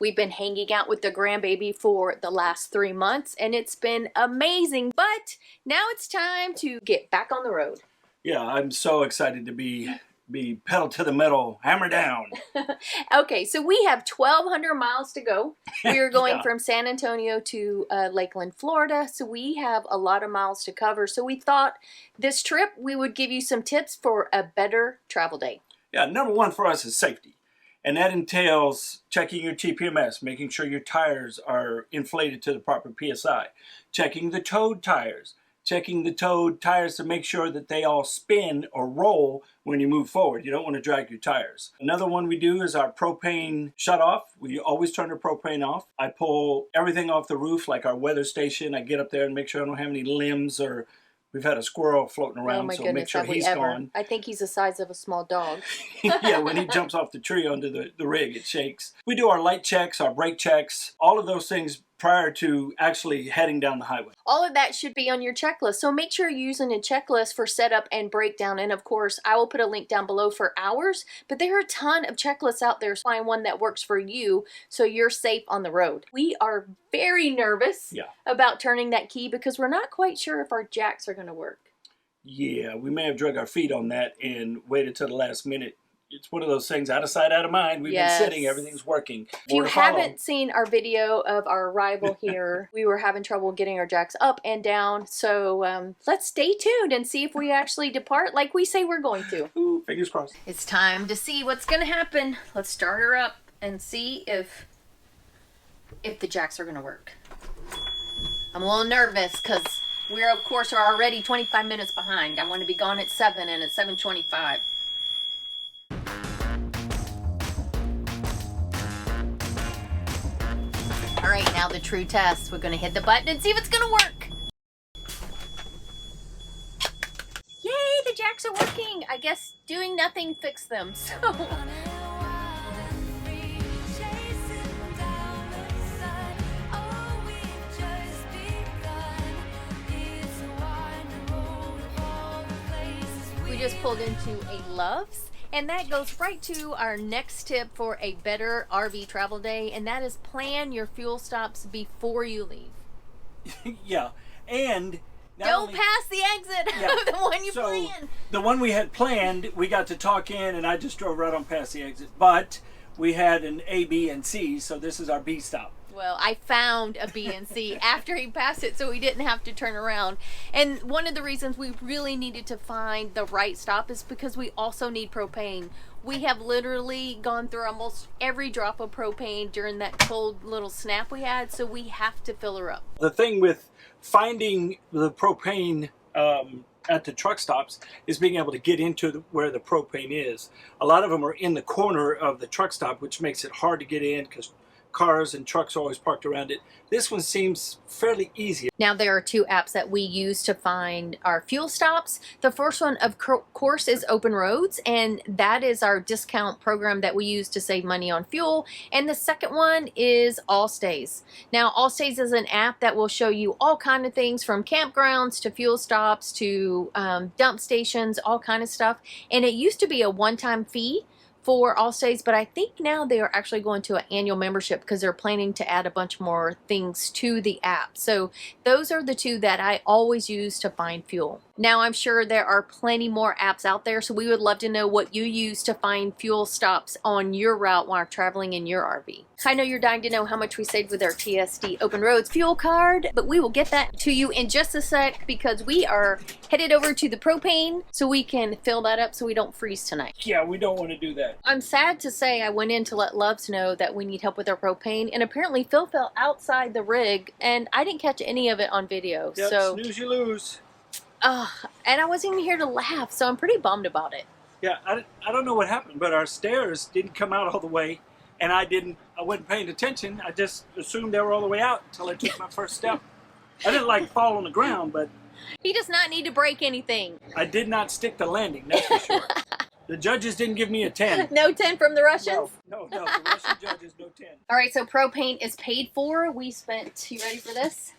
We've been hanging out with the grandbaby for the last 3 months, and it's been amazing. But now it's time to get back on the road. Yeah, I'm so excited to be pedal to the metal, hammer down. Okay, so we have 1,200 miles to go. We are going Yeah. from San Antonio to Lakeland, Florida, so we have a lot of miles to cover. So we thought this trip we would give you some tips for a better travel day. Yeah, number one for us is safety. And that entails checking your TPMS, making sure your tires are inflated to the proper PSI, checking the toed tires, checking the toed tires to make sure that they all spin or roll when you move forward. You don't want to drag your tires. Another one we do is our propane shutoff. We always turn the propane off. I pull everything off the roof, like our weather station. I get up there and make sure I don't have any limbs, or we've had a squirrel floating around, Oh my so goodness, make sure have we he's ever? gone. I think he's the size of a small dog. Yeah, when he jumps off the tree onto the rig, it shakes. We do our light checks, our brake checks, all of those things prior to actually heading down the highway. All of that should be on your checklist. So make sure you're using a checklist for setup and breakdown. And of course, I will put a link down below for ours, but there are a ton of checklists out there. So find one that works for you so you're safe on the road. We are very nervous about turning that key because we're not quite sure if our jacks are going to work. Yeah, we may have drug our feet on that and waited till the last minute. It's one of those things, out of sight, out of mind. We've been sitting, everything's working. If you haven't seen our video of our arrival here, we were having trouble getting our jacks up and down. So let's stay tuned and see if we actually depart like we say we're going to. Ooh, fingers crossed. It's time to see what's going to happen. Let's start her up and see if the jacks are going to work. I'm a little nervous because we, of course, are already 25 minutes behind. I want to be gone at 7 and it's 7:25. All right, now the true test. We're going to hit the button and see if it's going to work. Yay, the jacks are working. I guess doing nothing fixed them, so... We just pulled into a Love's. And that goes right to our next tip for a better RV travel day, and that is plan your fuel stops before you leave. Yeah, and... Don't pass the exit of the one you planned. The one we had planned, we got to talk in, and I just drove right on past the exit. But we had an A, B, and C, so this is our B stop. Well, I found a B and C after he passed it, so we didn't have to turn around. And one of the reasons we really needed to find the right stop is because we also need propane. We have literally gone through almost every drop of propane during that cold little snap we had, so we have to fill her up. The thing with finding the propane at the truck stops is being able to get into where the propane is. A lot of them are in the corner of the truck stop, which makes it hard to get in because cars and trucks are always parked around it. This one seems fairly easy. Now there are two apps that we use to find our fuel stops. The first one, of course, is Open Roads, and that is our discount program that we use to save money on fuel. And the second one is Allstays. Now Allstays is an app that will show you all kind of things from campgrounds to fuel stops to dump stations, all kind of stuff. And it used to be a one-time fee for Allstays, but I think now they are actually going to an annual membership because they're planning to add a bunch more things to the app. So those are the two that I always use to find fuel. Now I'm sure there are plenty more apps out there, so we would love to know what you use to find fuel stops on your route while traveling in your RV. I know you're dying to know how much we saved with our TSD Open Roads fuel card, but we will get that to you in just a sec because we are headed over to the propane so we can fill that up so we don't freeze tonight. Yeah, we don't want to do that. I'm sad to say I went in to let Loves know that we need help with our propane, and apparently Phil fell outside the rig and I didn't catch any of it on video. Yep, so snooze you lose. And I wasn't even here to laugh, so I'm pretty bummed about it. Yeah, I don't know what happened, but our stairs didn't come out all the way, and I wasn't paying attention. I just assumed they were all the way out until I took my first step. I didn't fall on the ground, but... He does not need to break anything. I did not stick the landing, that's for sure. The judges didn't give me a 10. No 10 from the Russians? No, the Russian judges, no 10. All right, so propane is paid for. We spent, you ready for this?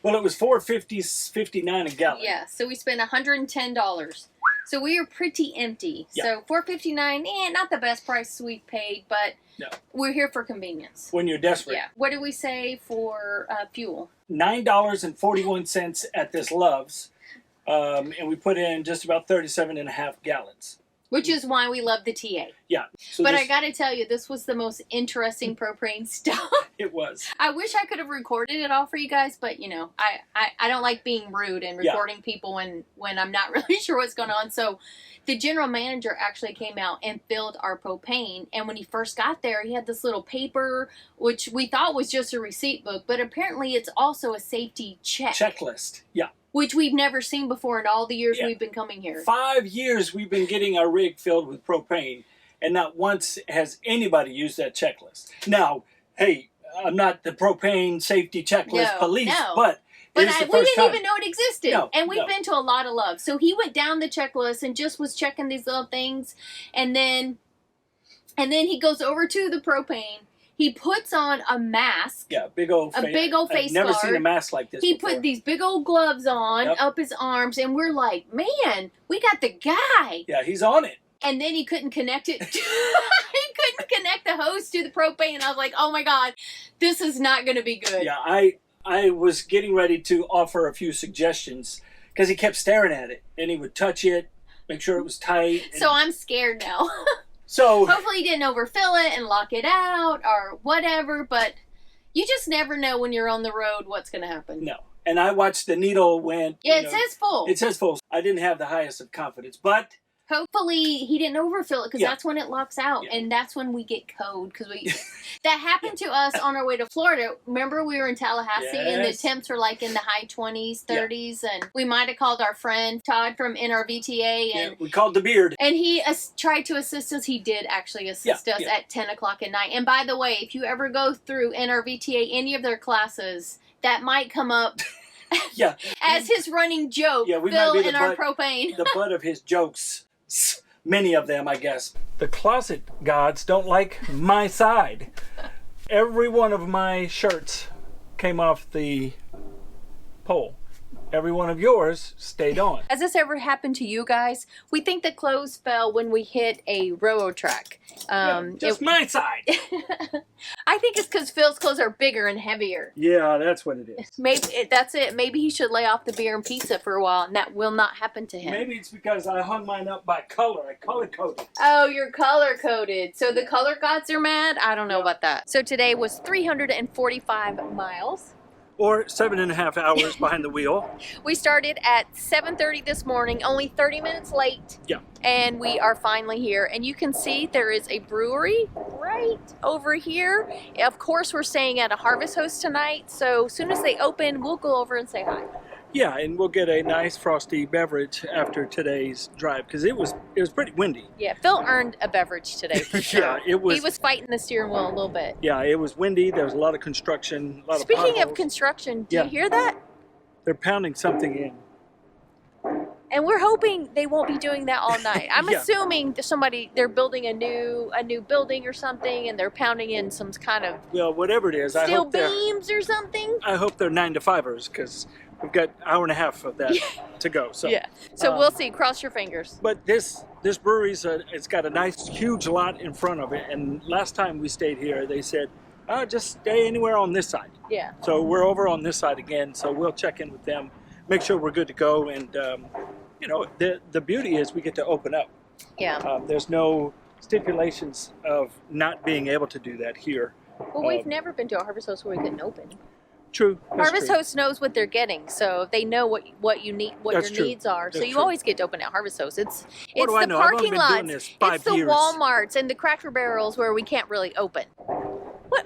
Well, it was $4.59 a gallon. Yeah, so we spent $110. So we are pretty empty. Yeah. So $4.59, not the best price we've paid, but No. we're here for convenience. When you're desperate. Yeah. What do we say for fuel? $9.41 at this Love's. And we put in just about 37.5 gallons. Which is why we love the TA. Yeah. So but I got to tell you, this was the most interesting propane stuff. It was. I wish I could have recorded it all for you guys, but you know, I don't like being rude and recording people when I'm not really sure what's going on. So the general manager actually came out and filled our propane. And when he first got there, he had this little paper, which we thought was just a receipt book, but apparently it's also a safety checklist. Yeah. Which we've never seen before in all the years we've been coming here. 5 years we've been getting our rig filled with propane, and not once has anybody used that checklist. Now, hey, I'm not the propane safety checklist police, but we didn't even know it existed. No, and we've been to a lot of Loves. So he went down the checklist and just was checking these little things, and then he goes over to the propane. He puts on a mask. Yeah, big old face. A big old face guard. Never guard. seen a mask like this He before. put these big old gloves on up his arms, and we're like, man, we got the guy. Yeah, he's on it. And then he couldn't connect it. He couldn't connect the hose to the propane. And I was like, oh my God, this is not going to be good. Yeah, I was getting ready to offer a few suggestions because he kept staring at it, and he would touch it, make sure it was tight. So I'm scared now. So hopefully he didn't overfill it and lock it out or whatever, but you just never know when you're on the road what's going to happen. No. And I watched the needle went. Yeah, it says full. It says full. I didn't have the highest of confidence, but hopefully he didn't overfill it because that's when it locks out and that's when we get code because that happened to us on our way to Florida. Remember we were in Tallahassee and the temps were like in the high 20s, 30s, and we might have called our friend Todd from NRVTA and we called the beard. And he tried to assist us. He did actually assist us at 10 o'clock at night. And by the way, if you ever go through NRVTA, any of their classes, that might come up as his running joke, we Phil might be and our propane. The butt of his jokes. Many of them, I guess. The closet gods don't like my side. Every one of my shirts came off the pole. Every one of yours stayed on. Has this ever happened to you guys? We think the clothes fell when we hit a railroad track. Just my side. I think it's because Phil's clothes are bigger and heavier. Yeah, that's what it is. Maybe that's it. Maybe he should lay off the beer and pizza for a while, and that will not happen to him. Maybe it's because I hung mine up by color. I color coded. Oh, you're color coded. So the color gods are mad? I don't know about that. So today was 345 miles. Or 7.5 hours behind the wheel. We started at 7:30 this morning, only 30 minutes late. Yeah. And we are finally here. And you can see there is a brewery right over here. Of course, we're staying at a Harvest Host tonight. So as soon as they open, we'll go over and say hi. Yeah, and we'll get a nice frosty beverage after today's drive because it was pretty windy. Yeah, Phil earned a beverage today for sure. Yeah, it was. He was fighting the steering wheel a little bit. Yeah, it was windy. There was a lot of construction. A lot Speaking of potholes. of construction, do you hear that? They're pounding something in. And we're hoping they won't be doing that all night. I'm assuming they're building a new building or something, and they're pounding in some kind of whatever it is, steel beams or something. I hope they're 9-to-5ers because we've got an hour and a half of that to go. So so we'll see. Cross your fingers. But this brewery's it's got a nice huge lot in front of it. And last time we stayed here, they said, just stay anywhere on this side. Yeah. So we're over on this side again. So we'll check in with them, make sure we're good to go. And the beauty is we get to open up. Yeah. There's no stipulations of not being able to do that here. Well, we've never been to a Harvest Host where we couldn't open. True. Harvest Host knows what they're getting, so they know what you need, what your needs are. So you always get to open at Harvest Host. It's the parking lots, it's the Walmarts and the Cracker Barrels where we can't really open.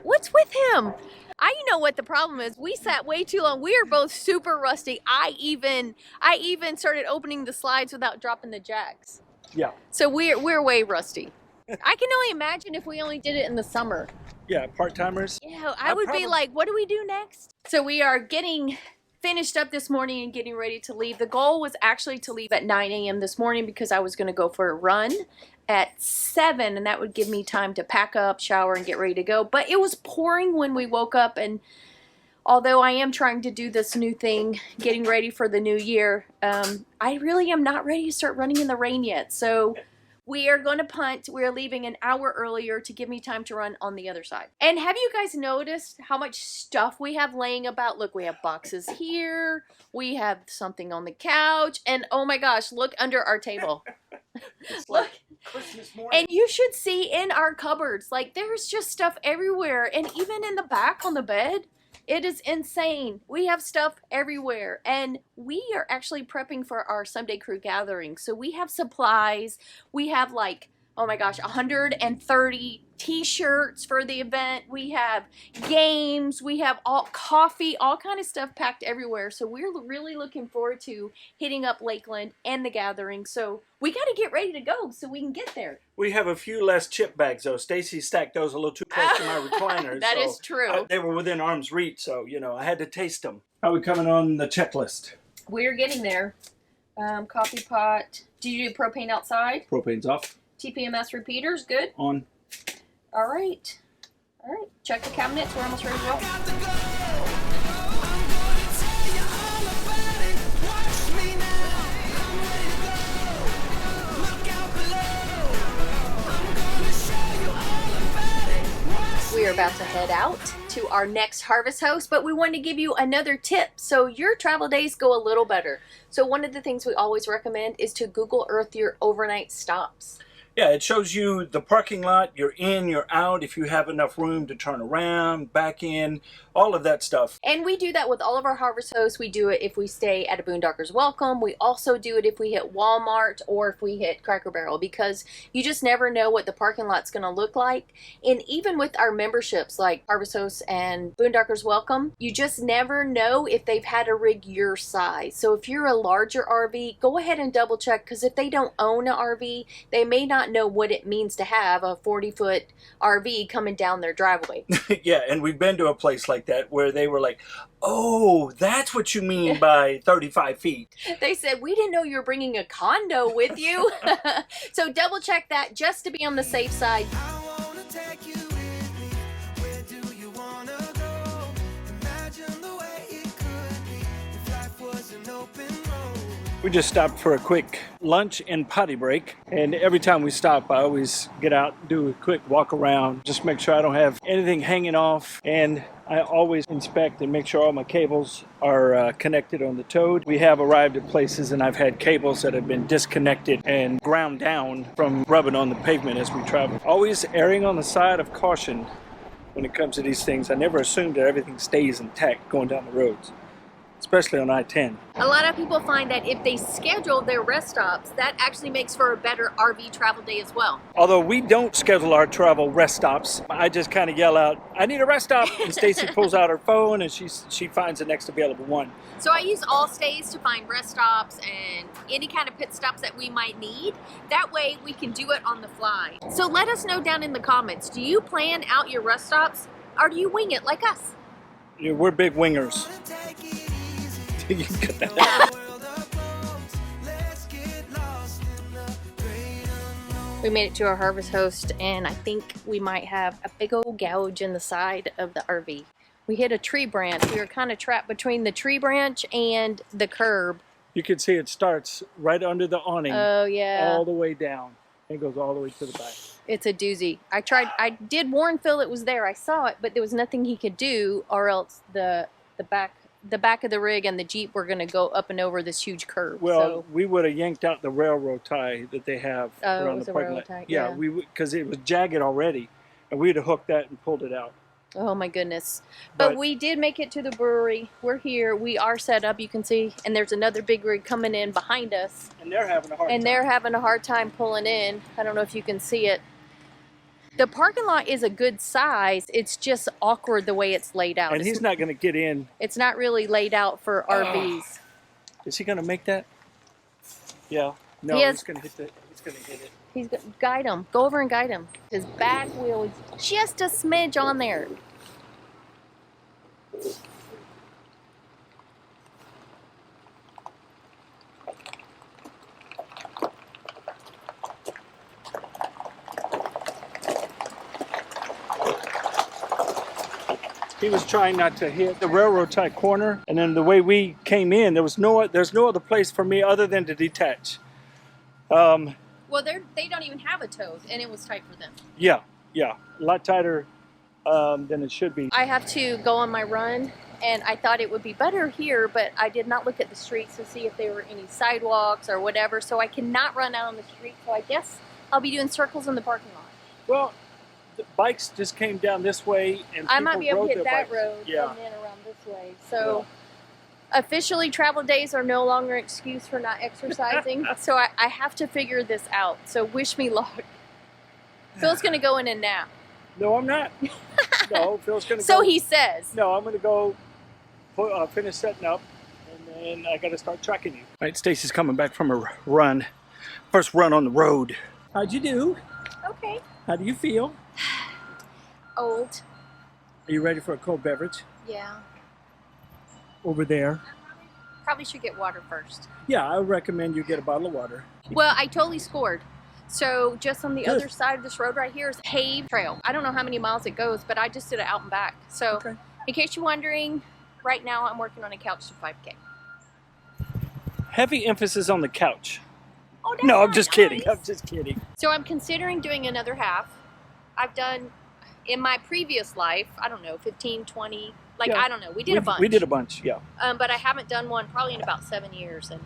What's with him? I know what the problem is. We sat way too long. We are both super rusty. I even started opening the slides without dropping the jacks. Yeah. So we're way rusty. I can only imagine if we only did it in the summer. Yeah, part-timers. Yeah, I would be like, what do we do next? So we are getting finished up this morning and getting ready to leave. The goal was actually to leave at 9 a.m. this morning because I was going to go for a run at 7, and that would give me time to pack up, shower, and get ready to go. But it was pouring when we woke up, and Although I am trying to do this new thing, getting ready for the new year, I really am not ready to start running in the rain yet. So we are going to punt. We're leaving an hour earlier to give me time to run on the other side. And have you guys noticed how much stuff we have laying about? Look, we have boxes here. We have something on the couch. And oh my gosh, look under our table. Look. Christmas morning. And you should see in our cupboards, like there's just stuff everywhere. And even in the back on the bed, it is insane. We have stuff everywhere. And we are actually prepping for our Sunday crew gathering. So we have supplies. We have like, oh my gosh, 130 t-shirts for the event. We have games. We have all coffee, all kind of stuff packed everywhere. So we're really looking forward to hitting up Lakeland and the gathering. So we got to get ready to go so we can get there. We have a few less chip bags, though. Stacy stacked those a little too close to my recliners. That is true. They were within arm's reach, so, you know, I had to taste them. How are we coming on the checklist? We're getting there. Coffee pot. Do you do propane outside? Propane's off. TPMS repeaters, good. On. All right. All right. Check the cabinets. We're almost ready to go. We are about to head out to our next harvest host, but we wanted to give you another tip so your travel days go a little better. So one of the things we always recommend is to Google Earth your overnight stops. Yeah, it shows you the parking lot, you're in, you're out, if you have enough room to turn around, back in, all of that stuff. And we do that with all of our harvest hosts. We do it if we stay at a Boondockers Welcome. We also do it if we hit Walmart or if we hit Cracker Barrel, because you just never know what the parking lot's going to look like. And even with our memberships like Harvest Hosts and Boondockers Welcome, you just never know if they've had a rig your size. So if you're a larger RV, go ahead and double check, because if they don't own an RV, they may not know what it means to have a 40-foot RV coming down their driveway. Yeah, and we've been to a place like that where they were like, oh, that's what you mean by 35 feet. They said, we didn't know you were bringing a condo with you. So double check that just to be on the safe side. We just stopped for a quick lunch and potty break, and every time we stop I always get out, do a quick walk around, just make sure I don't have anything hanging off, and I always inspect and make sure all my cables are connected on the toad. We have arrived at places and I've had cables that have been disconnected and ground down from rubbing on the pavement as we travel. Always erring on the side of caution when it comes to these things. I never assume that everything stays intact going down the roads, especially on I-10. A lot of people find that if they schedule their rest stops, that actually makes for a better RV travel day as well. Although we don't schedule our travel rest stops, I just kind of yell out, I need a rest stop, and Stacy pulls out her phone and she finds the next available one. So I use all stays to find rest stops and any kind of pit stops that we might need. That way we can do it on the fly. So let us know down in the comments, do you plan out your rest stops or do you wing it like us? Yeah, we're big wingers. You get that? We made it to our harvest host, and I think we might have a big old gouge in the side of the RV. We hit a tree branch. We were kind of trapped between the tree branch and the curb. You can see it starts right under the awning. Oh yeah. All the way down. It goes all the way to the back. It's a doozy. I did warn Phil it was there. I saw it, but there was nothing he could do, or else the back of the rig and the Jeep were going to go up and over this huge curve. Well, so. we would have yanked out the railroad tie that they have around the parking lot. Tie, yeah, because it was jagged already, and we'd have hooked that and pulled it out. Oh my goodness. But we did make it to the brewery. We're here. We are set up, you can see, and there's another big rig coming in behind us. And they're having a hard time. And they're having a hard time pulling in. I don't know if you can see it. The parking lot is a good size. It's just awkward the way it's laid out. And he's not going to get in. It's not really laid out for RVs. Is he going to make that? Yeah. No, he's going to hit it. He's going to hit it. He's going to guide him. Go over and guide him. His back wheel is just a smidge on there. He was trying not to hit the railroad tie corner, and then the way we came in, there's no other place for me other than to detach. Well, they don't even have a toad, and it was tight for them. Yeah, a lot tighter than it should be. I have to go on my run, and I thought it would be better here, but I did not look at the streets to see if there were any sidewalks or whatever, so I cannot run out on the street, so I guess I'll be doing circles in the parking lot. Well, the bikes just came down this way, and I might be able to hit that bikes. road Yeah. and then around this way. So officially travel days are no longer an excuse for not exercising, so I have to figure this out. So wish me luck. Phil's going to go in and nap. No, I'm not. No, Phil's going to So go. he says. No, I'm going to go finish setting up, and then I got to start tracking you. All right, Stacy's coming back from a run. First run on the road. How'd you do? Okay. How do you feel? Old. Are you ready for a cold beverage? Yeah. Over there. Probably should get water first. Yeah, I would recommend you get a bottle of water. Well, I totally scored. So just on the Good. other side of this road right here is paved trail. I don't know how many miles it goes, but I just did it out and back. So Okay. in case you're wondering, right now I'm working on a couch to 5K. Heavy emphasis on the couch. Oh, that's No, I'm not just kidding. nice. I'm just kidding. So I'm considering doing another half. I've done, in my previous life, I don't know, 15, 20, like, Yeah. I don't know. We did a bunch. We did a bunch, yeah. But I haven't done one probably in about 7 years. And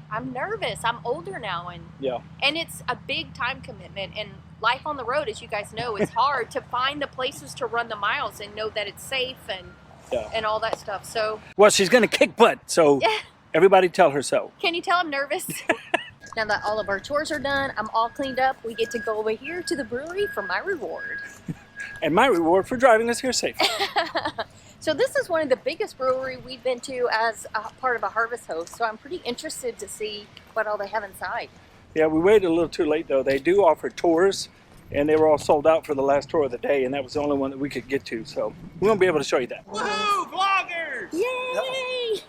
I'm nervous. I'm older now. Yeah. And it's a big time commitment. And life on the road, as you guys know, is hard to find the places to run the miles and know that it's safe and all that stuff. So Well, she's going to kick butt, so everybody tell her so. can you tell I'm nervous? Now that all of our chores are done, I'm all cleaned up, we get to go over here to the brewery for my reward. And my reward for driving us here safe. So this is one of the biggest brewery we've been to as a part of a harvest host, so I'm pretty interested to see what all they have inside. Yeah, we waited a little too late, though. They do offer tours, and they were all sold out for the last tour of the day, and that was the only one that we could get to, so we won't be able to show you that. Woohoo, vloggers! Yay!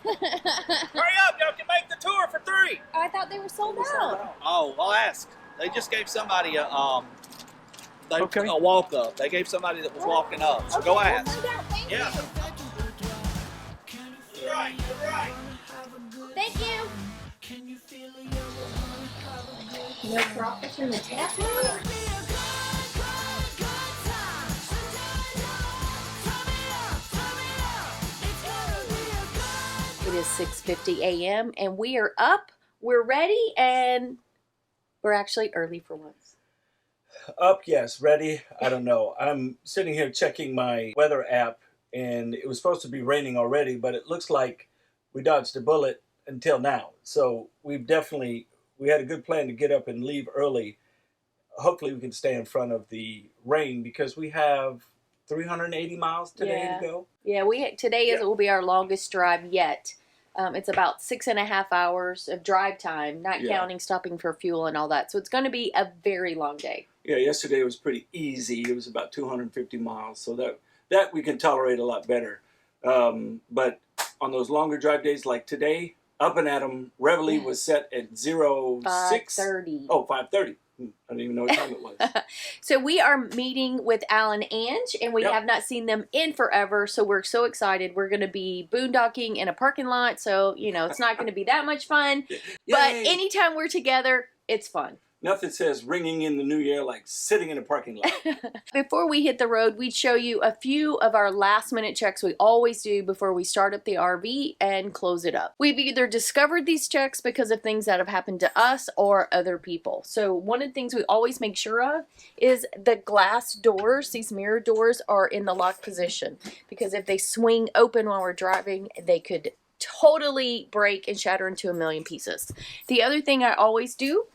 Hurry up, y'all can make the tour for free. I thought they were sold out. Oh, I'll ask. They just gave somebody a Okay. a walk up. They gave somebody that was walking up. So go ask. Yeah. You're right. You're right. Thank you. No crawfish in the tap room? It is 6:50 a.m. and we are up, we're ready, and we're actually early for once. Up, yes. Ready? I don't know. I'm sitting here checking my weather app, and it was supposed to be raining already, but it looks like we dodged a bullet until now. So we had a good plan to get up and leave early. Hopefully we can stay in front of the rain because we have 380 miles today to go. Yeah, today will be our longest drive yet. It's about 6.5 hours of drive time, not counting stopping for fuel and all that. So it's going to be a very long day. Yeah, yesterday was pretty easy. It was about 250 miles, so that we can tolerate a lot better. But on those longer drive days like today, up and at 'em, Reveille was set at 5:30. Oh, 5:30. I didn't even know what time it was. So we are meeting with Alan and Ange, and we have not seen them in forever, so we're so excited. We're going to be boondocking in a parking lot, so, it's not going to be that much fun. But anytime we're together, it's fun. Nothing says ringing in the new year like sitting in a parking lot. Before we hit the road, we'd show you a few of our last minute checks we always do before we start up the RV and close it up. We've either discovered these checks because of things that have happened to us or other people. So one of the things we always make sure of is the glass doors, these mirror doors, are in the locked position. Because if they swing open while we're driving, they could totally break and shatter into a million pieces. The other thing I always do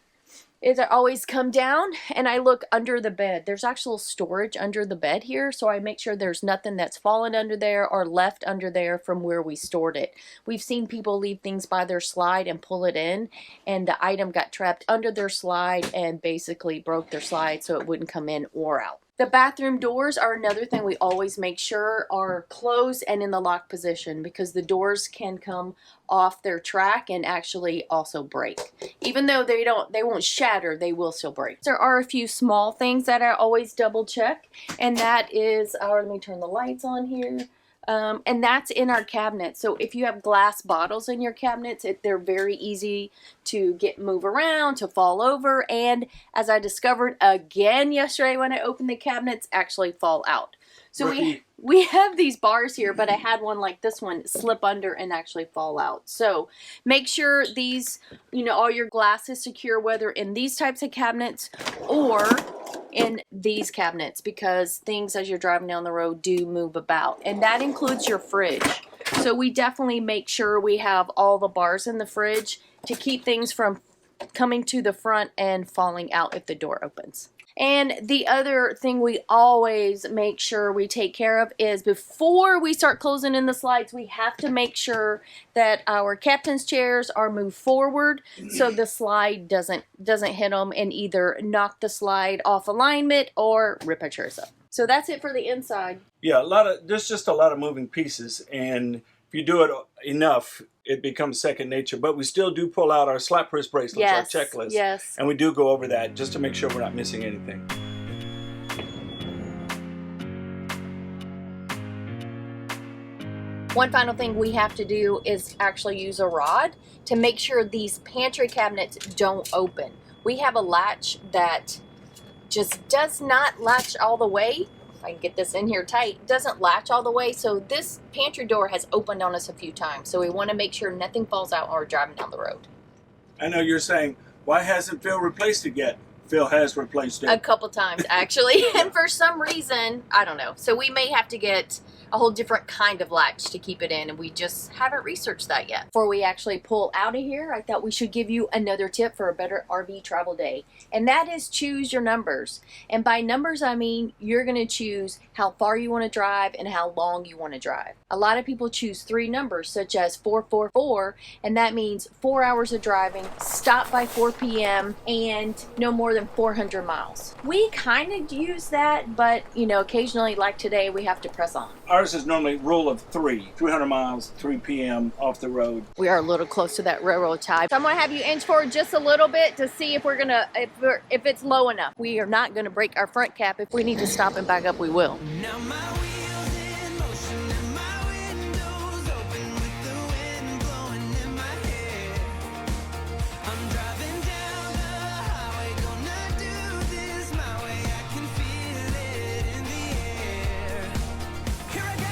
is I always come down and I look under the bed. There's actual storage under the bed here, so I make sure there's nothing that's fallen under there or left under there from where we stored it. We've seen people leave things by their slide and pull it in, and the item got trapped under their slide and basically broke their slide so it wouldn't come in or out. The bathroom doors are another thing we always make sure are closed and in the lock position, because the doors can come off their track and actually also break. Even though they won't shatter, they will still break. There are a few small things that I always double check, and that is let me turn the lights on here. And that's in our cabinets. So if you have glass bottles in your cabinets, they're very easy to move around, to fall over, and as I discovered again yesterday when I opened the cabinets, actually fall out. So we have these bars here, but I had one like this one slip under and actually fall out. So make sure these, all your glass is secure, whether in these types of cabinets or in these cabinets, because things as you're driving down the road do move about, and that includes your fridge. So we definitely make sure we have all the bars in the fridge to keep things from coming to the front and falling out if the door opens. And the other thing we always make sure we take care of is before we start closing in the slides, we have to make sure that our captain's chairs are moved forward so the slide doesn't hit them and either knock the slide off alignment or rip our chairs up. So that's it for the inside. Yeah, there's just a lot of moving pieces, and if you do it enough, it becomes second nature. But we still do pull out our slap wrist bracelets, Yes, our checklist, yes. and we do go over that just to make sure we're not missing anything. One final thing we have to do is actually use a rod to make sure these pantry cabinets don't open. We have a latch that just does not latch all the way. If I can get this in here tight, doesn't latch all the way. So this pantry door has opened on us a few times. So we want to make sure nothing falls out while we're driving down the road. I know you're saying, why hasn't Phil replaced it yet? Phil has replaced it. A couple times, actually. And for some reason, I don't know. So we may have to get a whole different kind of latch to keep it in, and we just haven't researched that yet. Before we actually pull out of here, I thought we should give you another tip for a better RV travel day, and that is choose your numbers. And by numbers, I mean you're going to choose how far you want to drive and how long you want to drive. A lot of people choose 3 numbers, such as 444, and that means 4 hours of driving, stop by 4 p.m., and no more than 400 miles. We kind of use that, but occasionally, like today, we have to press on. Ours is normally rule of 3, 300 miles, 3 p.m. off the road. We are a little close to that railroad tie. So I'm going to have you inch forward just a little bit to see if if it's low enough. We are not going to break our front cap. If we need to stop and back up, we will. Now my wheels in motion and my windows open with the wind blowing in my hair. I'm driving down the highway, gonna do this my way. I can feel it in the air. Here I go.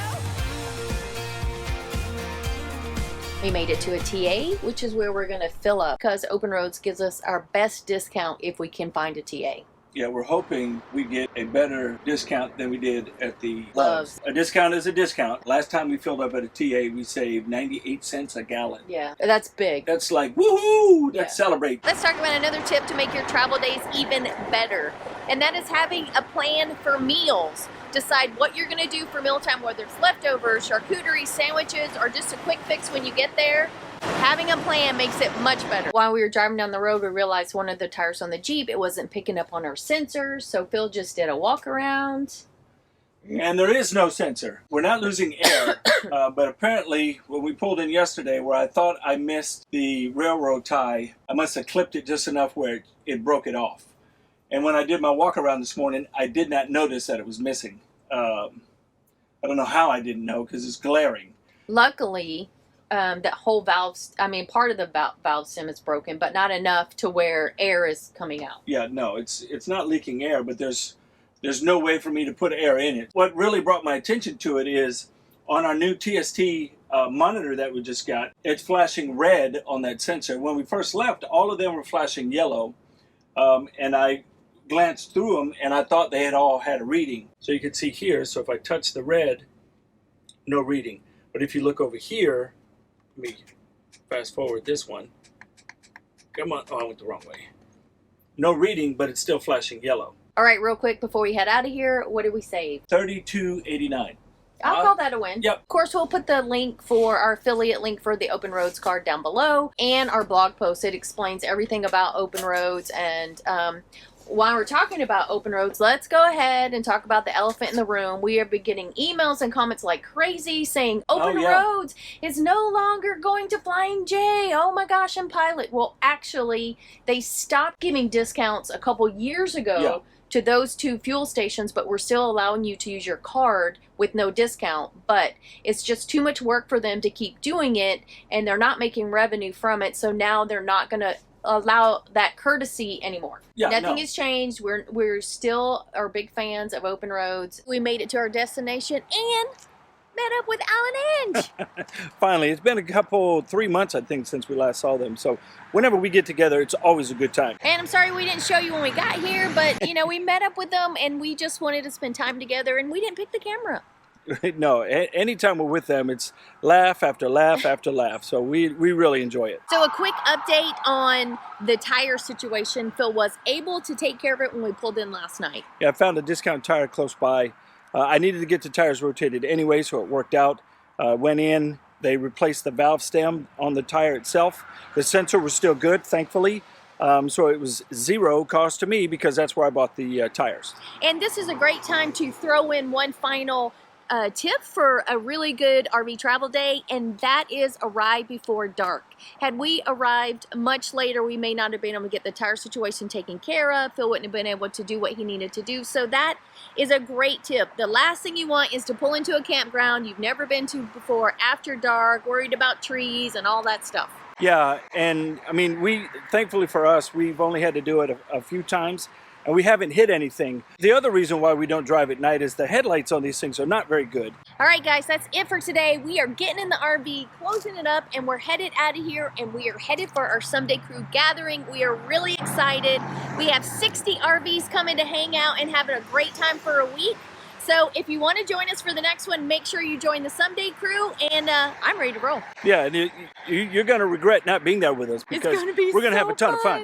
We made it to a TA, which is where we're going to fill up, because Open Roads gives us our best discount if we can find a TA. Yeah, we're hoping we get a better discount than we did at the Loves. A discount is a discount. Last time we filled up at a TA, we saved 98 cents a gallon. Yeah, that's big. That's like, woohoo! Let's Yeah. celebrate. Let's talk about another tip to make your travel days even better, and that is having a plan for meals. Decide what you're going to do for mealtime, whether it's leftovers, charcuterie, sandwiches, or just a quick fix when you get there. Having a plan makes it much better. While we were driving down the road, we realized one of the tires on the Jeep, it wasn't picking up on our sensors, so Phil just did a walk around. And there is no sensor. We're not losing air, but apparently when we pulled in yesterday, where I thought I missed the railroad tie, I must have clipped it just enough where it broke it off. And when I did my walk around this morning, I did not notice that it was missing. I don't know how I didn't know, because it's glaring. Luckily, that whole valve, part of the valve stem is broken, but not enough to where air is coming out. Yeah, no, it's not leaking air, but there's no way for me to put air in it. What really brought my attention to it is on our new TST monitor that we just got, it's flashing red on that sensor. When we first left, all of them were flashing yellow, and I glanced through them and I thought they had all had a reading. So you can see here, so if I touch the red, no reading. But if you look over here, let me fast forward this one. Come on, oh, I went the wrong way. No reading, but it's still flashing yellow. All right, real quick before we head out of here, what did we save? $32.89. I'll call that a win. Yep. Of course, we'll put the link for our affiliate link for the Open Roads card down below, and our blog post. It explains everything about Open Roads, and while we're talking about open roads, let's go ahead and talk about the elephant in the room. We have been getting emails and comments like crazy saying open roads is no longer going to Flying J. Oh my gosh, and Pilot. Well, actually, they stopped giving discounts a couple years ago to those two fuel stations, but we're still allowing you to use your card with no discount. But it's just too much work for them to keep doing it, and they're not making revenue from it. So now they're not going to allow that courtesy anymore. Nothing has changed. We're still are big fans of open roads. We made it to our destination and met up with Alan Inge. Finally, it's been a couple, 3 months, I think, since we last saw them. So whenever we get together, it's always a good time. And I'm sorry we didn't show you when we got here, but you know, we met up with them and we just wanted to spend time together, and we didn't pick the camera up. No, anytime we're with them, it's laugh after laugh after laugh. So we really enjoy it. So a quick update on the tire situation. Phil was able to take care of it when we pulled in last night. Yeah, I found a discount tire close by. I needed to get the tires rotated anyway, so it worked out. Went in, they replaced the valve stem on the tire itself. The sensor was still good, thankfully. So it was zero cost to me because that's where I bought the tires. And this is a great time to throw in one final tip for a really good RV travel day, and that is arrive before dark. Had we arrived much later, we may not have been able to get the tire situation taken care of. Phil wouldn't have been able to do what he needed to do. So that is a great tip. The last thing you want is to pull into a campground you've never been to before after dark, worried about trees and all that stuff. Yeah, and I mean, thankfully for us, we've only had to do it a few times, and we haven't hit anything. The other reason why we don't drive at night is the headlights on these things are not very good. All right, guys, that's it for today. We are getting in the RV, closing it up, and we're headed out of here, and we are headed for our Someday Crew gathering. We are really excited. We have 60 RVs coming to hang out and having a great time for a week. So if you want to join us for the next one, make sure you join the Someday Crew, and I'm ready to roll. Yeah, and you're going to regret not being there with us because we're going to have a ton of fun.